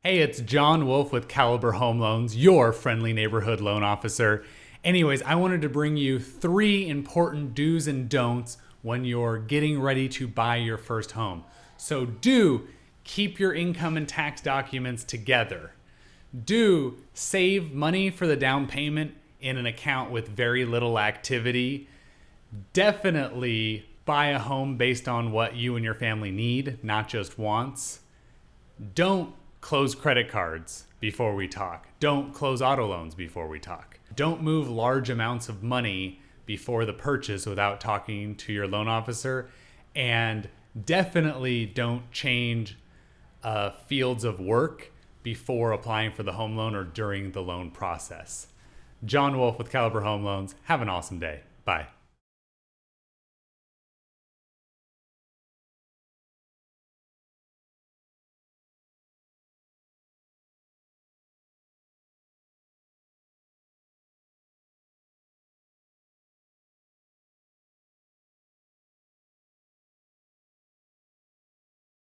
Hey, it's John Wolf with Caliber Home Loans, your friendly neighborhood loan officer. Anyways, I wanted to bring you 3 important do's and don'ts when you're getting ready to buy your first home. So do keep your income and tax documents together. Do save money for the down payment in an account with very little activity. Definitely buy a home based on what you and your family need, not just wants. Don't close credit cards before we talk. Don't close auto loans before we talk. Don't move large amounts of money before the purchase without talking to your loan officer. And definitely don't change fields of work before applying for the home loan or during the loan process. John Wolf with Caliber Home Loans. Have an awesome day. Bye.